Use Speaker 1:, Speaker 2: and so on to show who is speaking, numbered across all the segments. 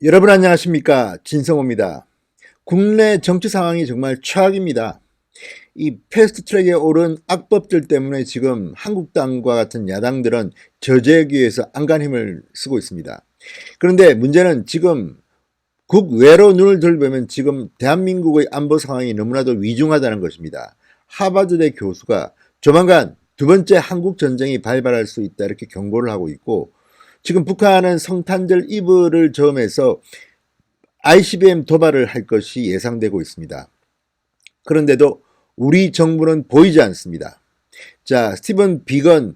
Speaker 1: 여러분 안녕하십니까? 진성호입니다. 국내 정치 상황이 정말 최악입니다. 이 패스트트랙에 오른 악법들 때문에 지금 한국당과 같은 야당들은 저지하기 위해서 안간 힘을 쓰고 있습니다. 그런데 문제는 지금 국외로 눈을 들보면 지금 대한민국의 안보 상황이 너무나도 위중하다는 것입니다. 하버드대 교수가 조만간 두 번째 한국 전쟁이 발발할 수 있다 이렇게 경고를 하고 있고, 지금 북한은 성탄절 이브를 점해서 ICBM 도발을 할 것이 예상되고 있습니다. 그런데도 우리 정부는 보이지 않습니다. 자, 스티븐 비건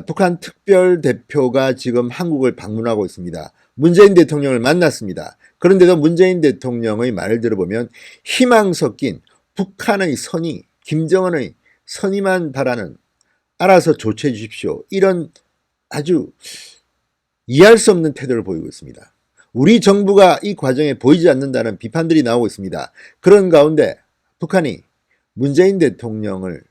Speaker 1: 북한 특별 대표가 지금 한국을 방문하고 있습니다. 문재인 대통령을 만났습니다. 그런데도 문재인 대통령의 말을 들어보면 희망 섞인 북한의 선의, 김정은의 선의만 바라는, 알아서 조치해 주십시오, 이런 아주 이해할 수 없는 태도를 보이고 있습니다. 우리 정부가 이 과정에 보이지 않는다는 비판들이 나오고 있습니다. 그런 가운데 북한이 문재인 대통령을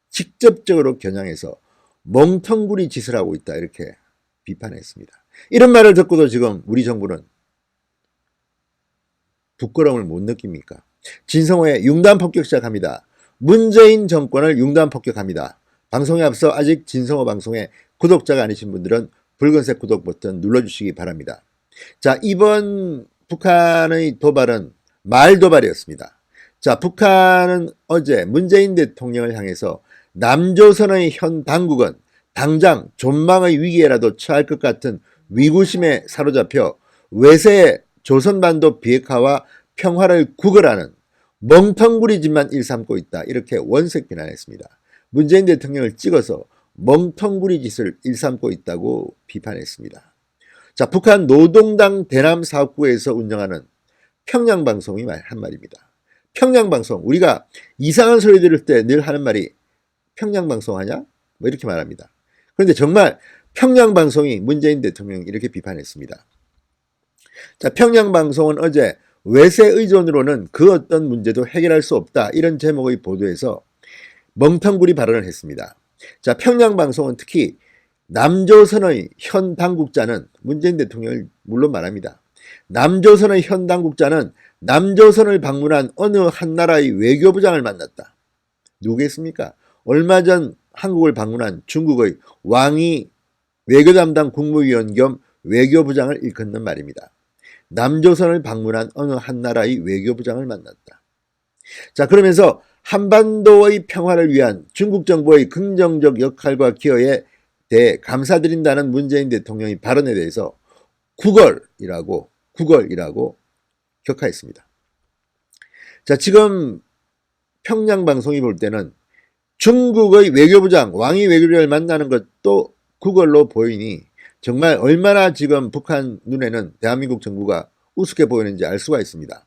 Speaker 1: 직접적으로 겨냥해서 멍텅구리 짓을 하고 있다 이렇게 비판했습니다. 이런 말을 듣고도 지금 우리 정부는 부끄러움을 못 느낍니까? 진성호의 융단 폭격 시작합니다. 문재인 정권을 융단 폭격합니다. 방송에 앞서 아직 진성호 방송에 구독자가 아니신 분들은 붉은색 구독 버튼 눌러주시기 바랍니다. 자, 이번 북한의 도발은 말도발이었습니다. 자, 북한은 어제 문재인 대통령을 향해서 남조선의 현 당국은 당장 존망의 위기에라도 처할 것 같은 위구심에 사로잡혀 외세의 조선반도 비핵화와 평화를 구걸하는 멍텅구리 짓만 일삼고 있다 이렇게 원색 비난했습니다. 문재인 대통령을 찍어서 멍텅구리 짓을 일삼고 있다고 비판했습니다. 자, 북한 노동당 대남 사업부에서 운영하는 평양방송이 한 말입니다. 평양방송, 우리가 이상한 소리 들을 때 늘 하는 말이 평양방송 하냐? 뭐 이렇게 말합니다. 그런데 정말 평양방송이 문재인 대통령이 이렇게 비판했습니다. 자, 평양방송은 어제 외세 의존으로는 그 어떤 문제도 해결할 수 없다 이런 제목의 보도에서 멍텅구리 발언을 했습니다. 자, 평양방송은 특히 남조선의 현 당국자는 문재인 대통령을 물론 말합니다. 남조선의 현 당국자는 남조선을 방문한 어느 한 나라의 외교부장을 만났다. 누구겠습니까? 얼마 전 한국을 방문한 중국의 왕이 외교담당 국무위원 겸 외교부장을 일컫는 말입니다. 남조선을 방문한 어느 한 나라의 외교부장을 만났다. 자, 그러면서 한반도의 평화를 위한 중국 정부의 긍정적 역할과 기여에 대해 감사드린다는 문재인 대통령의 발언에 대해서 구걸이라고 격하했습니다. 자, 지금 평양방송이 볼 때는 중국의 외교부장, 왕이 외교부장을 만나는 것도 구걸로 보이니 정말 얼마나 지금 북한 눈에는 대한민국 정부가 우습게 보이는지 알 수가 있습니다.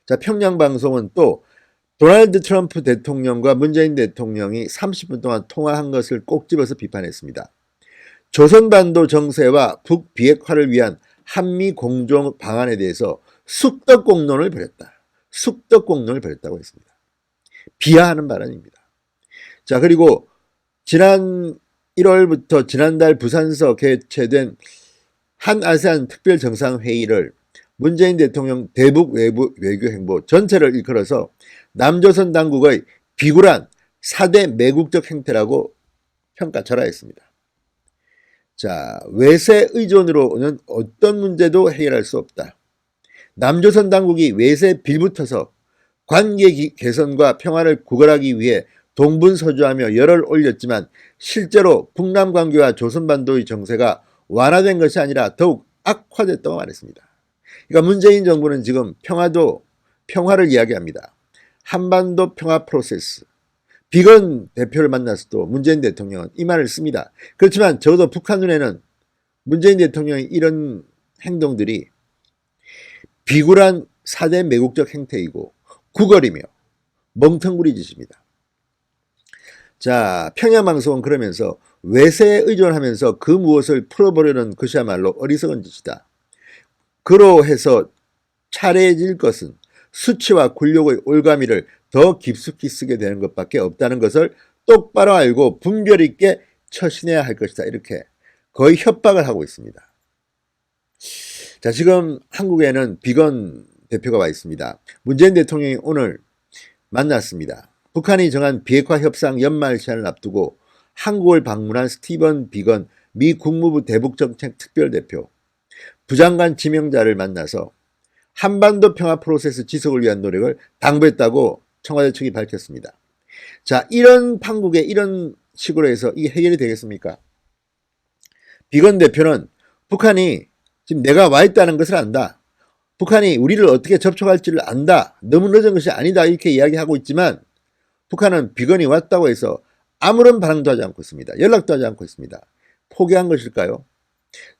Speaker 1: 자, 평양방송은 또 도널드 트럼프 대통령과 문재인 대통령이 30분 동안 통화한 것을 꼭 집어서 비판했습니다. 조선반도 정세와 북비핵화를 위한 한미 공조 방안에 대해서 쑥떡공론을 벌였다. 쑥떡공론을 벌였다고 했습니다. 비하하는 발언입니다. 자, 그리고 지난 1월부터 지난달 부산서 개최된 한 아세안 특별 정상회의를 문재인 대통령 대북 외교 행보 전체를 일컬어서 남조선 당국의 비굴한 4대 매국적 행태라고 평가절하했습니다. 자, 외세 의존으로는 어떤 문제도 해결할 수 없다. 남조선 당국이 외세 빌붙어서 관계 개선과 평화를 구걸하기 위해 동분서주하며 열을 올렸지만 실제로 북남 관계와 조선반도의 정세가 완화된 것이 아니라 더욱 악화됐다고 말했습니다. 그러니까 문재인 정부는 지금 평화를 이야기합니다. 한반도 평화 프로세스. 비건 대표를 만나서도 문재인 대통령은 이 말을 씁니다. 그렇지만 적어도 북한 눈에는 문재인 대통령의 이런 행동들이 비굴한 4대 매국적 행태이고 구걸이며 멍텅구리 짓입니다. 자, 평양방송은 그러면서 외세에 의존하면서 그 무엇을 풀어보려는 것이야말로 어리석은 짓이다. 그로해서 차례해질 것은 수치와 굴욕의 올가미를 더 깊숙이 쓰게 되는 것밖에 없다는 것을 똑바로 알고 분별 있게 처신해야 할 것이다. 이렇게 거의 협박을 하고 있습니다. 자, 지금 한국에는 비건 대표가 와 있습니다. 문재인 대통령이 오늘 만났습니다. 북한이 정한 비핵화 협상 연말 시한을 앞두고 한국을 방문한 스티븐 비건 미 국무부 대북정책 특별대표, 부장관 지명자를 만나서 한반도 평화 프로세스 지속을 위한 노력을 당부했다고 청와대 측이 밝혔습니다. 자, 이런 판국에 이런 식으로 해서 이게 해결이 되겠습니까? 비건 대표는 북한이 지금 내가 와 있다는 것을 안다. 북한이 우리를 어떻게 접촉할지를 안다. 너무 늦은 것이 아니다. 이렇게 이야기하고 있지만 북한은 비건이 왔다고 해서 아무런 반응도 하지 않고 있습니다. 연락도 하지 않고 있습니다. 포기한 것일까요?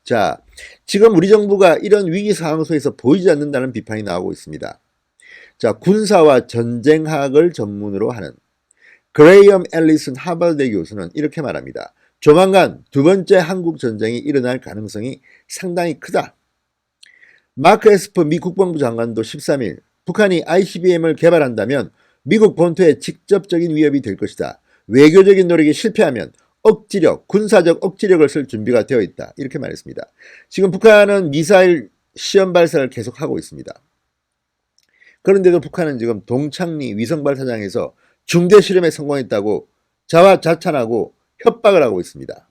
Speaker 1: 자, 지금 우리 정부가 이런 위기 상황 속에서 보이지 않는다는 비판이 나오고 있습니다. 자, 군사와 전쟁학을 전문으로 하는 그레이엄 앨리슨 하버드 교수는 이렇게 말합니다. 조만간 두 번째 한국 전쟁이 일어날 가능성이 상당히 크다. 마크 에스퍼 미 국방부 장관도 13일 북한이 ICBM을 개발한다면 미국 본토에 직접적인 위협이 될 것이다. 외교적인 노력이 실패하면 억지력, 군사적 억지력을 쓸 준비가 되어 있다. 이렇게 말했습니다. 지금 북한은 미사일 시험 발사를 계속하고 있습니다. 그런데도 북한은 지금 동창리 위성 발사장에서 중대 실험에 성공했다고 자화자찬하고 협박을 하고 있습니다.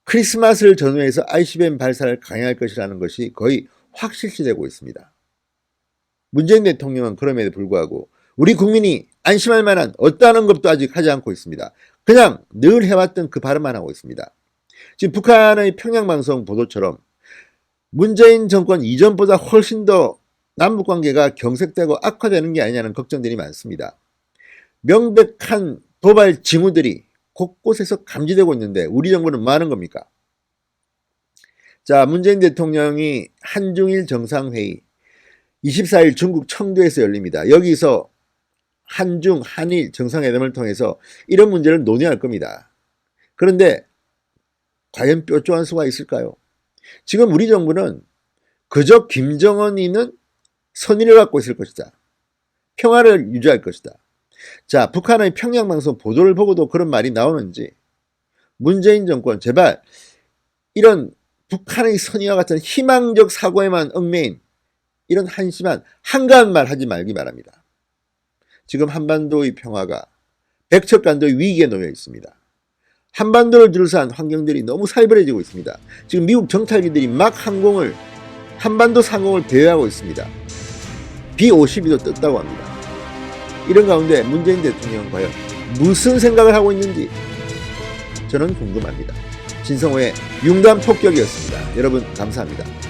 Speaker 1: 크리스마스를 전후해서 ICBM 발사를 강행할 것이라는 것이 거의 확실시되고 있습니다. 문재인 대통령은 그럼에도 불구하고 우리 국민이 안심할 만한 어떠한 언급도 아직 하지 않고 있습니다. 그냥 늘 해왔던 그 발언만 하고 있습니다. 지금 북한의 평양방송 보도처럼 문재인 정권 이전보다 훨씬 더 남북관계가 경색되고 악화되는 게 아니냐는 걱정들이 많습니다. 명백한 도발 징후들이 곳곳에서 감지되고 있는데 우리 정부는 뭐 하는 겁니까? 자, 문재인 대통령이 한중일 정상회의 24일 중국 청두에서 열립니다. 여기서 한중, 한일 정상회담을 통해서 이런 문제를 논의할 겁니다. 그런데 과연 뾰족한 수가 있을까요? 지금 우리 정부는 그저 김정은이는 선의를 갖고 있을 것이다. 평화를 유지할 것이다. 자, 북한의 평양방송 보도를 보고도 그런 말이 나오는지 문재인 정권 제발 이런 북한의 선의와 같은 희망적 사고에만 얽매인 이런 한심한 한가한 말 하지 말기 바랍니다. 지금 한반도의 평화가 백척간도의 위기에 놓여 있습니다. 한반도를 둘러싼 환경들이 너무 살벌해지고 있습니다. 지금 미국 정찰기들이 막 한반도 상공을 대여하고 있습니다. B-52도 떴다고 합니다. 이런 가운데 문재인 대통령은 과연 무슨 생각을 하고 있는지 저는 궁금합니다. 진성호의 융단 폭격이었습니다. 여러분 감사합니다.